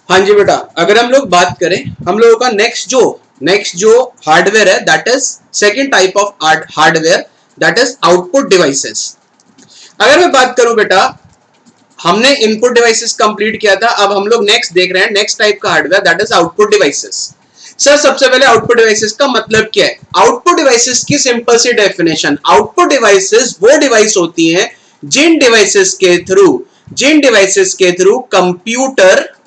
हाँ जी बेटा, अगर हम लोग बात करें हम लोगों का नेक्स्ट जो हार्डवेयर है that is second type of hardware that is output devices. अगर मैं बात करूं बेटा, हमने इनपुट डिवाइसेस कंप्लीट किया था, अब हम लोग नेक्स्ट देख रहे हैं नेक्स्ट टाइप का hardware that is output devices. Sir सबसे पहले आउटपुट डिवाइसेस का मतलब क्या है? आउटपुट डिवाइसेस की सिंपल सी डेफिनेशन, आउटपुट डिवाइसेस वो डिवाइस होती हैं जिन डिवाइसेस के थ्रू कंप्यूटर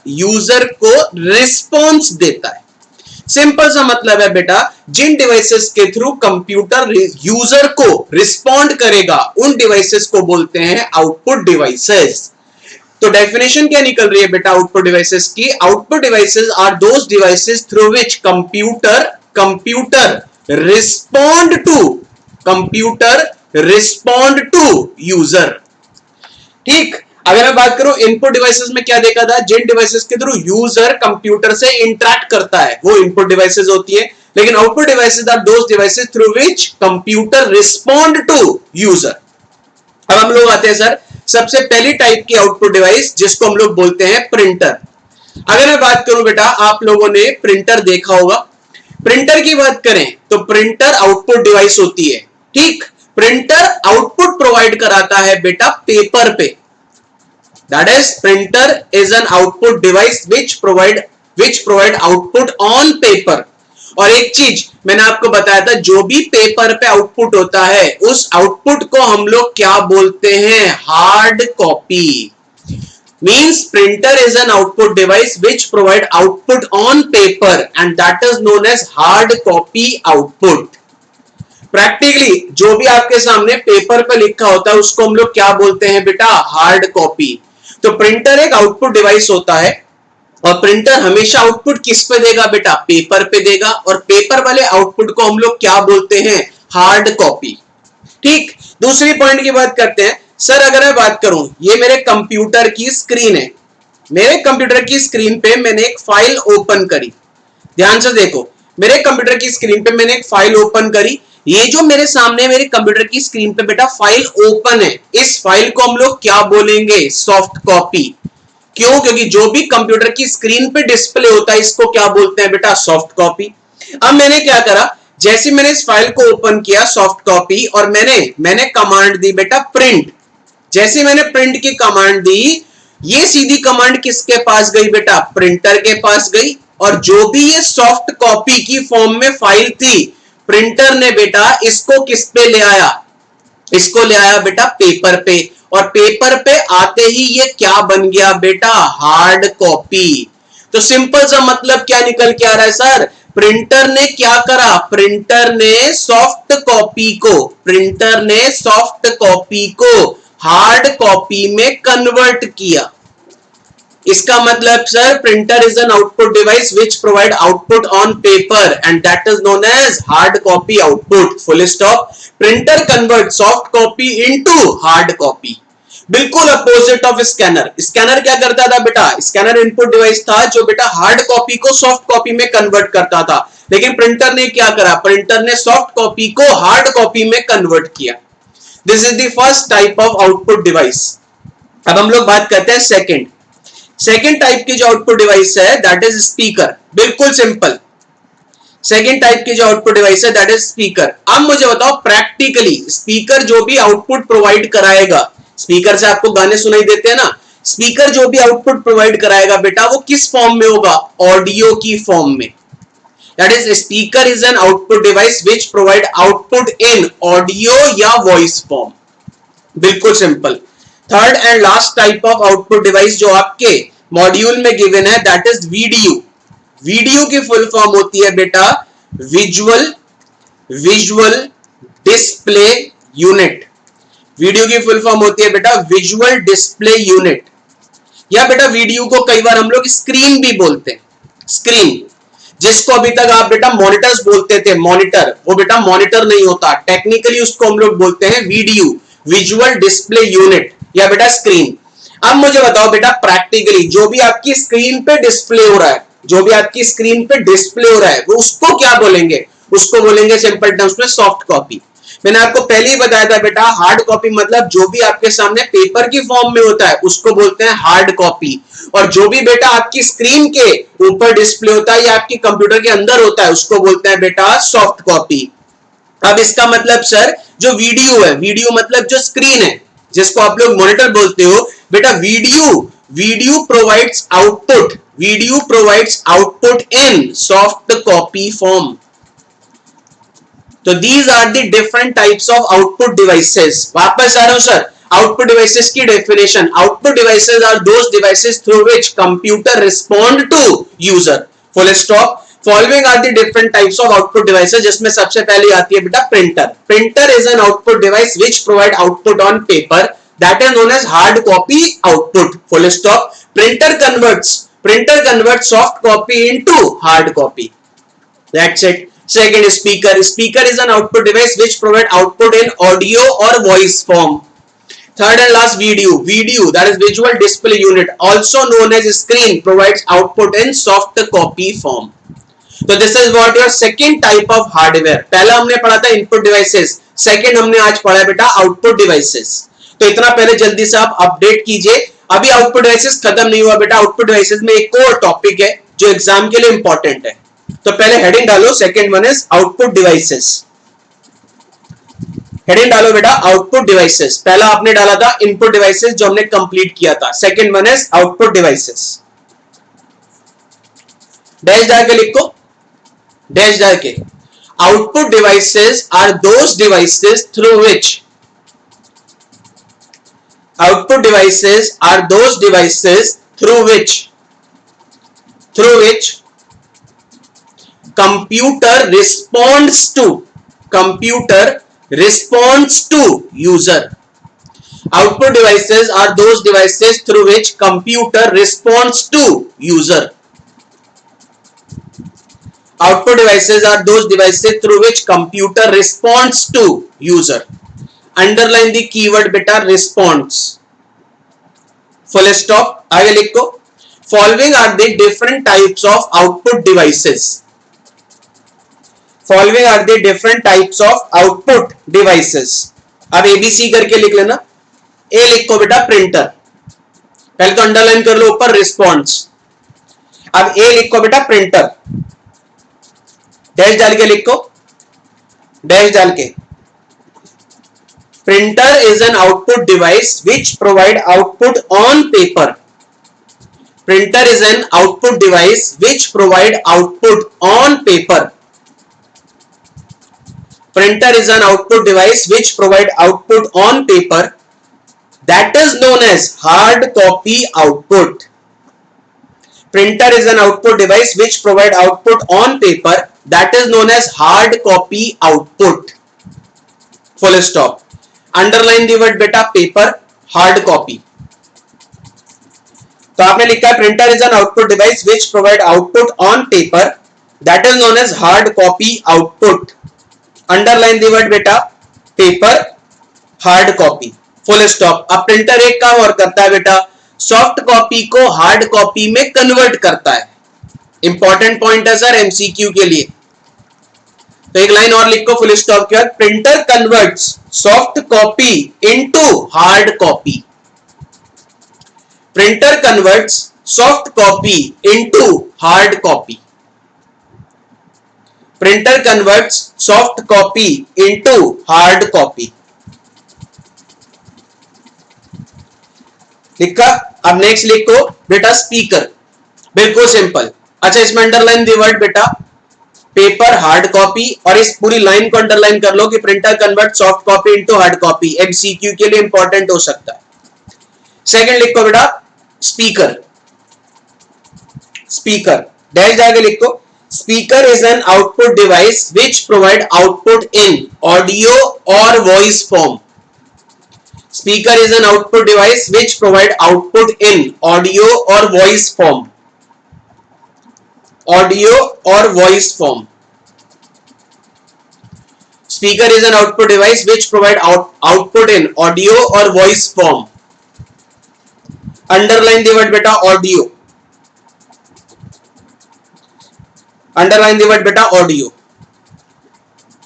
यूजर को रिस्पॉन्स देता है। सिंपल सा मतलब है बेटा, जिन डिवाइसेस के थ्रू कंप्यूटर यूजर को रिस्पॉन्ड करेगा उन डिवाइसेस को बोलते हैं आउटपुट डिवाइसेस। तो डेफिनेशन क्या निकल रही है बेटा आउटपुट डिवाइसेस की? Output devices are those devices through which computer respond to user. ठीक, अगर मैं बात करूं इनपुट डिवाइसेस में क्या देखा था, जिन डिवाइसेस के थ्रू यूजर कंप्यूटर से इंटरेक्ट करता है वो इनपुट डिवाइसेस होती है, लेकिन output devices are those devices through which computer respond to user. अब हम लोग आते हैं सर सबसे पहली टाइप की आउटपुट डिवाइस जिसको हम लोग बोलते हैं प्रिंटर। अगर मैं बात करूं बेटा, आप लोगों ने प्रिंटर देखा होगा। प्रिंटर की बात करें तो प्रिंटर आउटपुट डिवाइस होती है। ठीक, प्रिंटर आउटपुट प्रोवाइड कराता है बेटा पेपर पे। That is printer is an output device which provide output on paper. और एक चीज मैंने आपको बताया था, जो भी पेपर पे आउटपुट होता है उस आउटपुट को हम लोग क्या बोलते हैं? Hard copy. Means printer is an output device which provide output on paper and that is known as hard copy output. Practically जो भी आपके सामने पेपर पे लिखा होता है उसको हम लोग क्या बोलते हैं बेटा? Hard copy. तो प्रिंटर एक आउटपुट डिवाइस होता है और प्रिंटर हमेशा आउटपुट किस पे देगा बेटा? पेपर पे देगा, और पेपर वाले आउटपुट को हम लोग क्या बोलते हैं? Hard copy. ठीक, दूसरी पॉइंट की बात करते हैं। सर अगर मैं बात करूं, ये मेरे कंप्यूटर की स्क्रीन है, मेरे कंप्यूटर की स्क्रीन पे मैंने एक फाइल ओपन करी। ध्यान से देखो, मेरे कंप्यूटर की स्क्रीन पे मैंने एक फाइल ओपन करी। ये जो मेरे सामने मेरे कंप्यूटर की स्क्रीन पे बेटा फाइल ओपन है, इस फाइल को हम लोग क्या बोलेंगे? Soft copy. क्यों? क्योंकि जो भी कंप्यूटर की स्क्रीन पे डिस्प्ले होता है इसको क्या बोलते हैं बेटा? Soft copy. अब मैंने क्या करा, जैसे मैंने इस फाइल को ओपन किया सॉफ्ट कॉपी, और मैंने कमांड दी बेटा प्रिंट। जैसे मैंने प्रिंट की कमांड दी, ये सीधी कमांड किसके पास गई बेटा? प्रिंटर के पास गई। और जो भी ये सॉफ्ट कॉपी की फॉर्म में फाइल थी, प्रिंटर ने बेटा इसको किस पे ले आया? इसको ले आया बेटा पेपर पे, और पेपर पे आते ही ये क्या बन गया बेटा? Hard copy. तो सिंपल सा मतलब क्या निकल के आ रहा है सर? प्रिंटर ने क्या करा? प्रिंटर ने सॉफ्ट कॉपी को हार्ड कॉपी में कन्वर्ट किया। इसका मतलब sir printer is an output device which provide output on paper and that is known as hard copy output. Full stop. Printer convert soft copy into hard copy. बिल्कुल opposite of scanner. Scanner क्या करता था बेटा? Scanner input device था जो बेटा hard copy को soft copy में कन्वर्ट करता था, लेकिन प्रिंटर ने क्या करा? प्रिंटर ने सॉफ्ट कॉपी को हार्ड कॉपी में कन्वर्ट किया। This is the first type of output device. अब हम लोग बात करते हैं सेकेंड टाइप की जो आउटपुट डिवाइस है दैट इज स्पीकर। बिल्कुल सिंपल। सेकेंड टाइप की जो आउटपुट डिवाइस है दैट इज स्पीकर। अब मुझे बताओ प्रैक्टिकली स्पीकर जो भी आउटपुट प्रोवाइड कराएगा, स्पीकर से आपको गाने सुनाई देते हैं ना, स्पीकर जो भी आउटपुट प्रोवाइड कराएगा बेटा वो किस फॉर्म में होगा? ऑडियो की फॉर्म में। That is speaker is an output device which provide output in audio या वॉइस फॉर्म। बिल्कुल simple. Third and last type of output device जो आपके मॉड्यूल में गिवन है दैट इज वीडियो। वीडियो की फुल फॉर्म होती है बेटा विजुअल डिस्प्ले यूनिट। वीडियो की फुल फॉर्म होती है बेटा विजुअल डिस्प्ले यूनिट, या बेटा वीडियो को कई बार हम लोग स्क्रीन भी बोलते हैं। स्क्रीन जिसको अभी तक आप बेटा मॉनिटर्स बोलते थे, मॉनिटर, वो बेटा मॉनिटर नहीं होता, टेक्निकली उसको हम लोग बोलते हैं वीडियो, विजुअल डिस्प्ले यूनिट या बेटा स्क्रीन। अब मुझे बताओ बेटा प्रैक्टिकली जो भी आपकी स्क्रीन पे डिस्प्ले हो रहा है, वो उसको क्या बोलेंगे? उसको बोलेंगे सिंपल टर्म्स में सॉफ्ट कॉपी। मैंने आपको पहले ही बताया था बेटा, हार्ड कॉपी मतलब जो भी आपके सामने पेपर की फॉर्म में होता है उसको बोलते हैं हार्ड कॉपी, और जो भी बेटा आपकी स्क्रीन के ऊपर डिस्प्ले होता है या आपकी कंप्यूटर के अंदर होता है उसको बोलते हैं बेटा सॉफ्ट कॉपी। अब इसका मतलब सर जो वीडियो है, वीडियो मतलब जो स्क्रीन है जिसको आप लोग मॉनिटर बोलते हो बेटा, video provides output, video provides output in soft copy form. तो these are the different types of output devices. वापस आ रहा हूं सर, आउटपुट डिवाइसेस की definition, output devices are those devices through which computer respond to user, full stop. Following are the different types of output devices, जिसमें सबसे पहले आती है बेटा printer. Printer is an output device which provide output on paper, that is known as hard copy output, full stop. Printer converts soft copy into hard copy, that's it. Second is speaker. Speaker is an output device which provide output in audio or voice form. Third and last, video that is visual display unit, also known as screen, provides output in soft copy form. So this is what your second type of hardware. पहला हमने पढ़ा था input devices, second हमने आज पढ़ा बेटा output devices. तो इतना पहले जल्दी से आप अपडेट कीजिए। अभी आउटपुट डिवाइसेस खत्म नहीं हुआ बेटा, आउटपुट डिवाइसेस में एक और टॉपिक है जो एग्जाम के लिए इंपॉर्टेंट है। तो पहले हेडिंग डालो, second one is output devices. Heading डालो बेटा आउटपुट डिवाइसेस। पहला आपने डाला था इनपुट डिवाइसेस जो हमने कंप्लीट किया था, second one is output devices. Dash डाल के लिखो, डैश डाल के। Output devices are those devices through which, output devices are those devices through which computer responds to user. Output devices are those devices through which computer responds to user. Output devices are those devices through which computer responds to user. Underline the keyword beta responds, full stop। आगे लिखो, following are the different types of output devices, following are the different types of output devices। अब ABC करके लिख लेना। ए लिखो बेटा printer, पहले तो अंडरलाइन कर लो ऊपर रिस्पॉन्स। अब ए लिखो बेटा प्रिंटर, डैश डाल के लिखो, डैश डाल के। Printer is an output device which provide output on paper, printer is an output device which provide output on paper, printer is an output device which provide output on paper, that is known as hard copy output. Printer is an output device which provide output on paper, that is known as hard copy output, full stop। underline the word beta paper, hard copy। तो आपने लिखा है printer is an output device which provide output on paper, that is known as hard copy output। Underline the word बेटा paper, hard copy, full stop. अब printer एक काम और करता है बेटा, सॉफ्ट कॉपी को हार्ड कॉपी में कन्वर्ट करता है। इंपॉर्टेंट पॉइंट है सर एमसीक्यू के लिए। तो एक लाइन और लिखो फुल स्टॉप के बाद, printer converts soft copy into hard copy, printer converts soft copy into hard copy, printer converts soft copy into hard copy. लिखा। अब नेक्स्ट लिखो बेटा स्पीकर, बिल्कुल सिंपल। अच्छा इसमें अंडरलाइन दी वर्ड बेटा पेपर, हार्ड कॉपी, और इस पूरी लाइन को अंडरलाइन कर लो कि printer convert soft copy into hard copy, MCQ के लिए इंपॉर्टेंट हो सकता है। सेकंड लिखो बेटा स्पीकर, स्पीकर डैश जाके लिखो, speaker is an output device which provide output in audio or voice form, speaker is an output device which provide output in audio or voice form, audio or voice form, speaker is an output device which provide output in audio or voice form। underline the word beta audio, underline the word बेटा audio.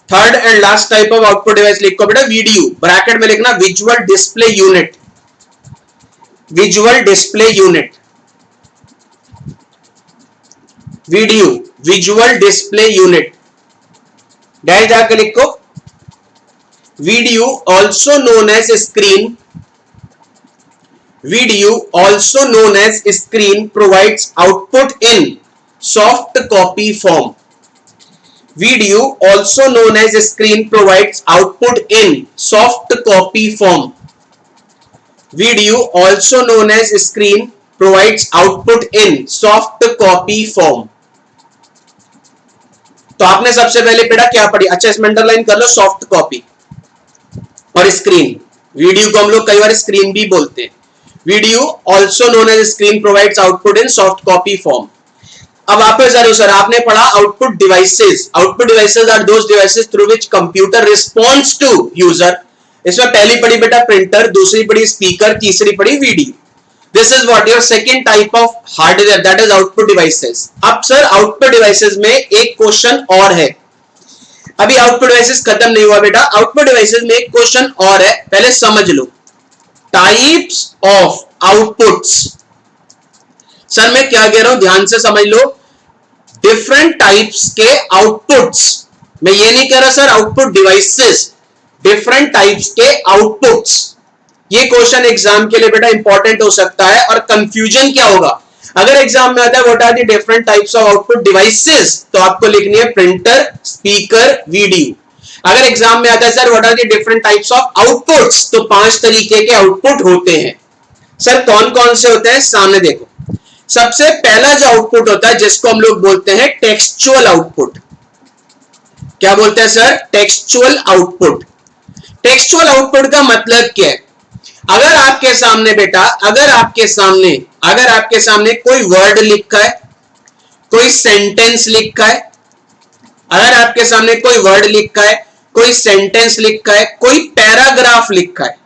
Third and last type of output device लिखो बेटा VDU, bracket में लिखना visual display unit, visual display unit, video visual display unit, dash जाकर लिखो video also known as screen, video also known as screen provides output in soft copy form, video also known as screen provides output in soft copy form, video also known as screen provides output in soft copy form। तो आपने सबसे पहले बेटा क्या पढ़ी, अच्छा इसमें underline कर लो, सॉफ्ट कॉपी और स्क्रीन। वीडियो को हम लोग कई बार स्क्रीन भी बोलते हैं। Video also known as screen provides output in soft copy form. अब वापस आ रहे हो सर, आपने पढ़ा output devices. Output devices are those devices through which computer responds to user. इसमें पहली पढ़ी बेटा प्रिंटर, दूसरी पढ़ी स्पीकर, तीसरी पढ़ी video. This is what your second type of hardware, that is output devices. अब सर आउटपुट डिवाइसेस में एक क्वेश्चन और है, अभी आउटपुट डिवाइसेस खत्म नहीं हुआ बेटा, आउटपुट डिवाइसेस में एक क्वेश्चन और है, पहले समझ लो। टाइप्स ऑफ आउटपुट्स, सर मैं क्या कह रहा हूं ध्यान से समझ लो। डिफरेंट टाइप्स के आउटपुट्स, मैं ये नहीं कह रहा sir output devices, different types के आउटपुट्स। ये क्वेश्चन एग्जाम के लिए बेटा इंपॉर्टेंट हो सकता है, और कंफ्यूजन क्या होगा अगर एग्जाम में आता है what are the different types of output devices, तो आपको लिखनी है प्रिंटर, स्पीकर, वीडियो। अगर एग्जाम में आता है sir what are the different types of outputs, तो 5 तरीके के आउटपुट होते हैं। सर कौन कौन से होते हैं, सामने देखो। सबसे पहला जो आउटपुट होता है जिसको हम लोग बोलते हैं टेक्सचुअल आउटपुट। क्या बोलते हैं sir, textual output. Textual output का मतलब क्या है, अगर आपके सामने बेटा, अगर आपके सामने कोई वर्ड लिखा है, कोई सेंटेंस लिखा है, अगर आपके सामने कोई वर्ड लिखा है, कोई सेंटेंस लिखा है, कोई पैराग्राफ लिखा है,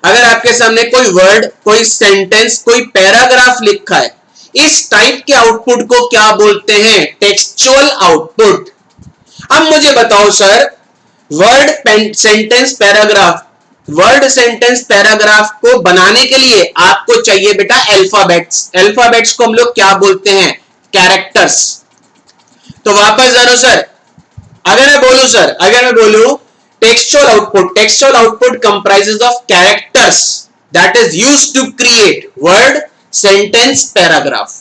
अगर आपके सामने कोई वर्ड, कोई सेंटेंस, कोई पैराग्राफ लिखा है, इस टाइप के आउटपुट को क्या बोलते हैं, टेक्सचुअल आउटपुट। अब मुझे बताओ sir, word, sentence, paragraph, word, sentence, paragraph को बनाने के लिए आपको चाहिए बेटा अल्फाबेट्स। अल्फाबेट्स को हम लोग क्या बोलते हैं, कैरेक्टर्स। तो वापस जरा सर, अगर मैं बोलूं textual output comprises of characters that is used to create word, sentence, paragraph.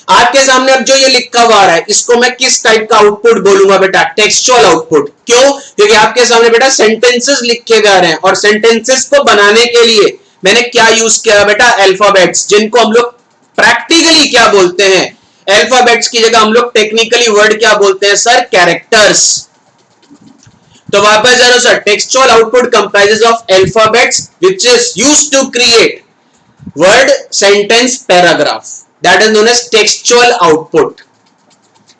आपके सामने अब जो ये लिखा हुआ है, इसको मैं किस टाइप का आउटपुट बोलूंगा बेटा, टेक्सचुअल आउटपुट। क्यों, क्योंकि आपके सामने बेटा सेंटेंसेस लिखे जा रहे हैं, और सेंटेंसेस को बनाने के लिए मैंने क्या यूज किया बेटा, अल्फाबेट्स, जिनको हम लोग प्रैक्टिकली क्या बोलते हैं, अल्फाबेट्स की जगह हम लोग टेक्निकली वर्ड क्या बोलते हैं सर, कैरेक्टर्स। तो वापस जरा sir, textual output comprises of alphabets which is used to create word, sentence, paragraph, that is known as textual output.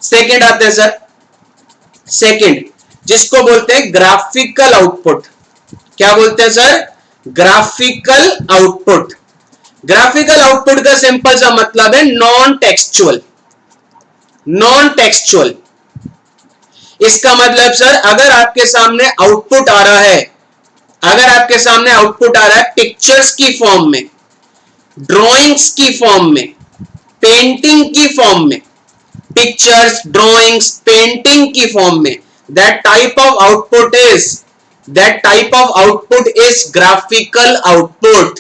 Second आते हैं सर, सेकंड जिसको बोलते हैं ग्राफिकल आउटपुट। क्या बोलते हैं sir, graphical output. Graphical output का सिंपल सा मतलब है नॉन टेक्सचुअल। नॉन टेक्सचुअल इसका मतलब सर, अगर आपके सामने आउटपुट आ रहा है, अगर आपके सामने आउटपुट आ रहा है पिक्चर्स की फॉर्म में, ड्राइंग्स की फॉर्म में, पेंटिंग की फॉर्म में, पिक्चर्स, ड्राइंग्स, पेंटिंग की फॉर्म में, that type of output is graphical output.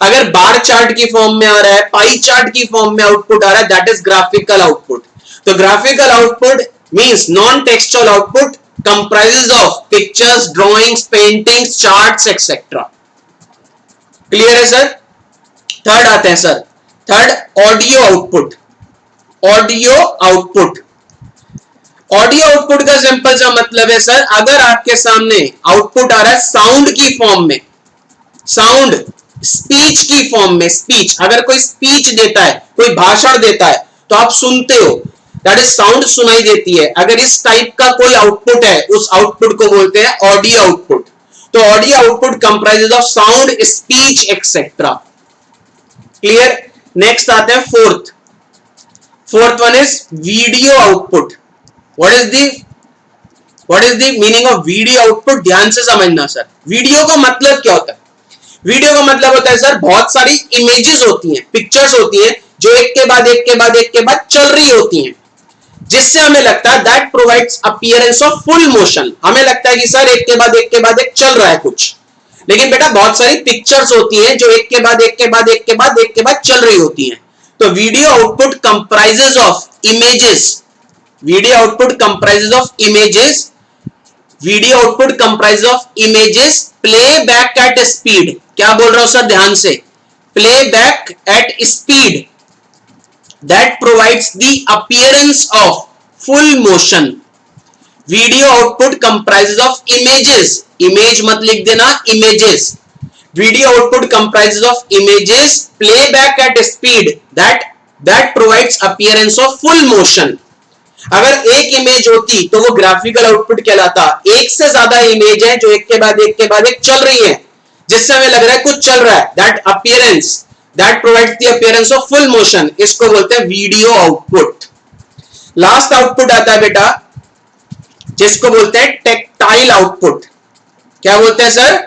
अगर बार चार्ट की फॉर्म में आ रहा है, पाई चार्ट की फॉर्म में आउटपुट आ रहा है, दैट इज ग्राफिकल आउटपुट। तो graphical output means non textual output comprises of pictures, drawings, paintings, charts, etc. Clear है सर। थर्ड आते हैं sir, third audio output. Audio output, audio output का simple सा मतलब है सर, अगर आपके सामने आउटपुट आ रहा है साउंड की फॉर्म में, साउंड, स्पीच की फॉर्म में, स्पीच, अगर कोई स्पीच देता है, कोई भाषण देता है, तो आप सुनते हो, दैट इज साउंड, सुनाई देती है। अगर इस टाइप का कोई आउटपुट है, उस आउटपुट को बोलते हैं ऑडियो आउटपुट। तो audio output comprises of sound, speech, etcetera. Clear. Next आते हैं fourth one is video output. What is the what is the meaning of video output? ध्यान से समझना सर, वीडियो का मतलब क्या होता है? वीडियो का मतलब होता है सर बहुत सारी इमेजेस होती हैं, पिक्चर्स होती हैं जो एक के बाद एक के बाद एक के बाद चल रही होती हैं, जिससे हमें लगता है that provides appearance of full motion. हमें लगता है कि सर एक के बाद एक के बाद एक चल रहा है कुछ, लेकिन बेटा बहुत सारी पिक्चर्स होती हैं जो एक के बाद एक के बाद एक के बाद एक के बाद चल रही होती हैं। तो video output comprises of images, video output comprises of images, video output comprises of images play back at speed. क्या बोल रहा हूं सर ध्यान से, play back at speed that provides the appearance of full motion. Video output comprises of images, image मत लिख देना, images. Video output comprises of images playback at speed that provides appearance of full motion. अगर एक image होती तो वो graphical output कहलाता। एक से ज्यादा इमेज है जो एक के बाद एक के बाद एक चल रही है, जिससे हमें लग रहा है कुछ चल रहा है, that appearance that provides the appearance of full motion, इसको बोलते हैं वीडियो आउटपुट। लास्ट आउटपुट आता है बेटा जिसको बोलते हैं टेक्टाइल आउटपुट। क्या बोलते हैं sir?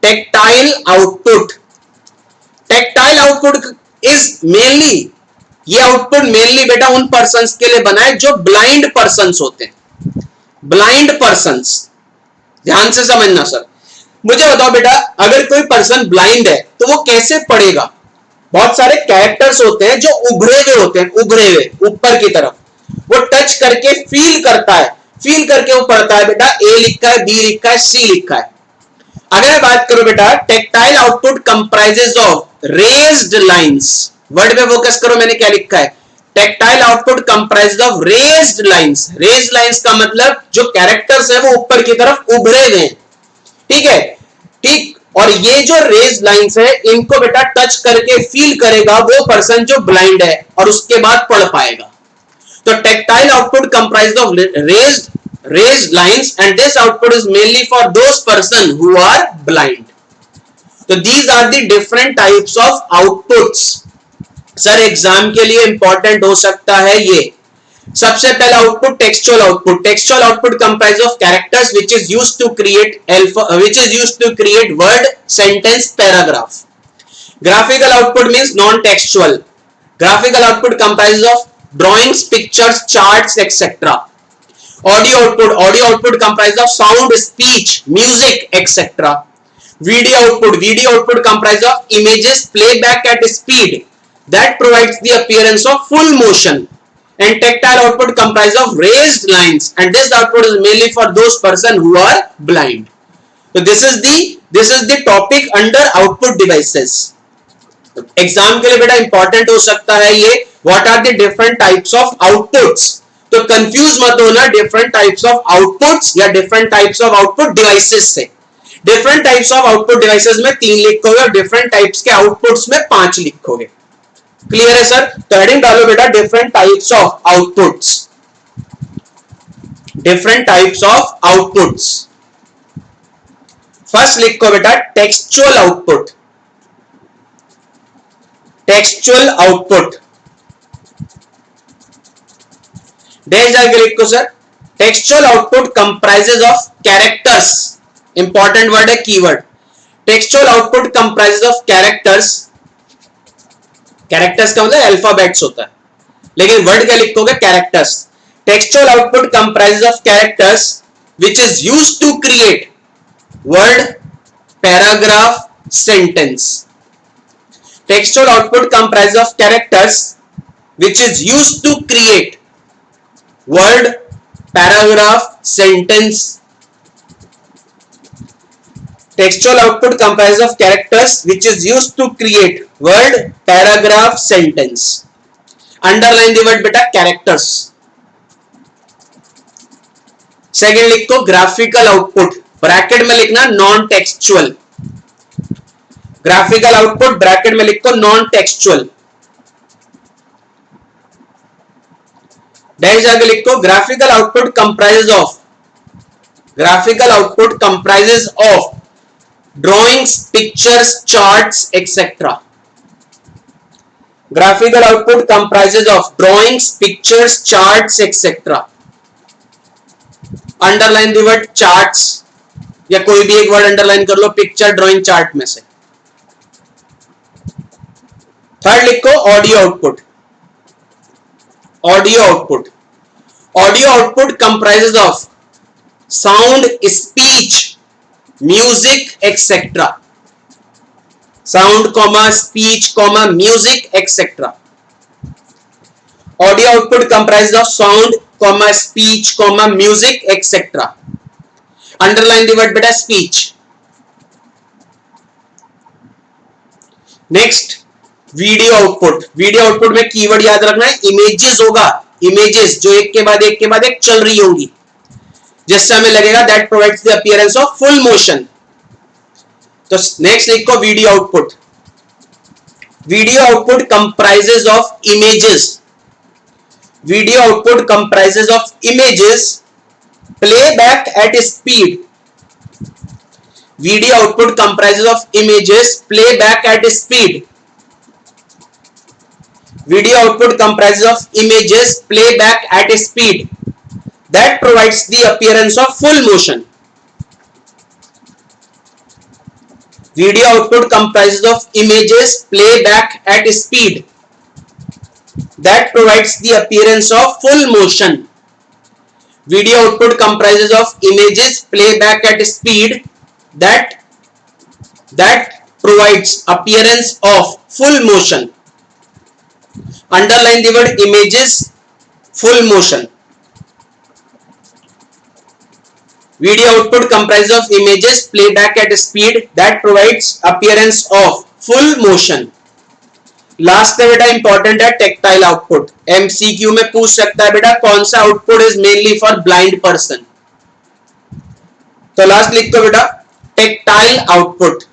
Tactile output. Tactile output is mainly, ये आउटपुट मेनली बेटा उन पर्संस के लिए बना है जो ब्लाइंड पर्संस होते हैं, ब्लाइंड पर्संस। ध्यान से समझना सर, मुझे बताओ बेटा अगर कोई पर्सन ब्लाइंड है तो वो कैसे पढ़ेगा? बहुत सारे कैरेक्टर्स होते हैं जो उभरे हुए होते हैं, उभरे हुए ऊपर की तरफ, वो टच करके फील करता है, फील करके वो पढ़ता है बेटा ए लिखा है, बी लिखा है, सी लिखा है। अगर मैं बात करूं बेटा tactile output comprises of raised lines, word पे फोकस करो, मैंने क्या लिखा है? Tactile output comprises of raised lines. Raised lines का मतलब जो कैरेक्टर्स है वो ऊपर की तरफ उभरे हुए हैं, ठीक है, ठीक। और ये जो रेज लाइंस है इनको बेटा टच करके फील करेगा वो पर्सन जो ब्लाइंड है और उसके बाद पढ़ पाएगा। तो tactile output comprised of raised lines and this output is mainly for those person who are blind. तो these are the different types of outputs. Sir exam के लिए इंपॉर्टेंट हो सकता है ये। सबसे पहला output textual output. Textual output comprise of characters which is used to create word, sentence, paragraph. Graphical output means non textual. Graphical output comprise of drawings, pictures, charts etcetera. Audio output comprise of sound, speech, music etcetera. Video output comprise of images playback at speed that provides the appearance of full motion. And tactile output comprises of raised lines, and this output is mainly for those person who are blind. So this is the topic under output devices. Exam के लिए बेटा important हो सकता है ये, what are the different types of outputs? तो confuse मत होना different types of outputs या different types of output devices से। different types of output devices में 3 लिखोगे और different types के outputs में 5 लिखोगे। क्लियर है सर? तो हेडिंग डालो बेटा different types of outputs. Different types of outputs. First लिखो बेटा textual output. Textual output dash जाके लिखो sir. Textual output comprises of characters. Important word है, keyword. Textual output comprises of characters. Characters का मतलब अल्फाबेट्स होता है, लेकिन वर्ड क्या लिखोगे? Characters. Textual output comprises of characters which is used to create word, paragraph, sentence. Textual output comprises of characters which is used to create word, paragraph, sentence. Textual output comprises of characters which is used to create word, paragraph, sentence. Underline the word beta characters. Second लिखो graphical output, bracket में लिखना non textual. Graphical output bracket में लिखो non textual. Dash आगे लिखो graphical output comprises of drawings, pictures, charts, etc. Graphical output comprises of drawings, pictures, charts, etc. Underline the word charts, या कोई भी एक वर्ड अंडरलाइन कर लो पिक्चर, ड्राइंग, चार्ट में से। थर्ड लिखो audio output. Audio output, audio output comprises of sound, speech, music etcetera. Sound comma speech comma music etcetera. Audio output comprises of sound comma speech comma music etcetera. Underline the word बेटा speech. Next video output. Video output में keyword याद रखना है images होगा, images जो एक के बाद एक के बाद एक चल रही होंगी, जिससे हमें लगेगा that provides the appearance of full motion. तो नेक्स्ट लिखो video output. Video output comprises of images. Video output comprises of images playback at speed. Video output comprises of images playback at speed. Video output comprises of images playback at speed that provides the appearance of full motion. Video output comprises of images playback at speed that provides the appearance of full motion. Video output comprises of images playback at speed that provides appearance of full motion. Underline the word images, full motion. Video output comprises of images playback at speed that provides appearance of full motion. Last है बेटा important है tactile output. MCQ में पूछ सकता है बेटा कौन सा output is mainly for blind person. तो लास्ट लिख दो बेटा टेक्टाइल आउटपुट।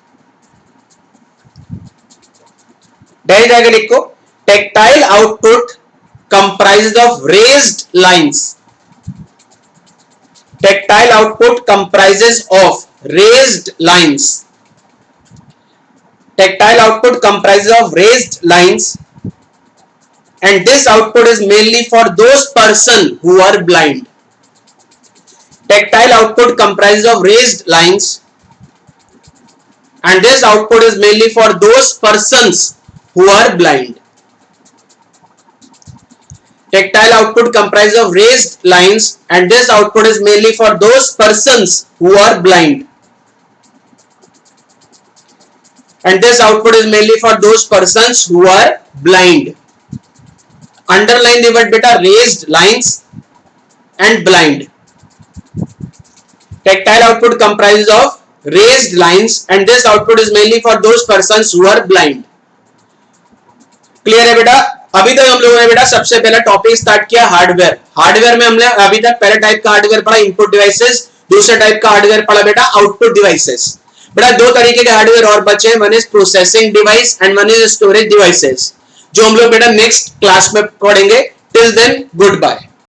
डायरेक्ट आगे लिखो tactile output comprises of raised lines. Tactile output comprises of raised lines. Tactile output comprises of raised lines, and this output is mainly for those person who are blind. Tactile output comprises of raised lines, and this output is mainly for those persons who are blind. Tactile output comprises of raised lines, and this output is mainly for those persons who are blind. And this output is mainly for those persons who are blind. Underline the word beta raised lines and blind. Tactile output comprises of raised lines, and this output is mainly for those persons who are blind. Clear है बेटा? अभी तक हम लोगों ने बेटा सबसे पहला टॉपिक स्टार्ट किया हार्डवेयर। हार्डवेयर में हमने अभी तक पहले टाइप का हार्डवेयर पढ़ा इनपुट डिवाइसेस, दूसरे टाइप का हार्डवेयर पढ़ा बेटा आउटपुट डिवाइसेस। बेटा दो तरीके के हार्डवेयर और बचे हैं, one is processing device and one is storage devices, जो हम लोग बेटा नेक्स्ट क्लास में पढ़ेंगे। Till then good bye.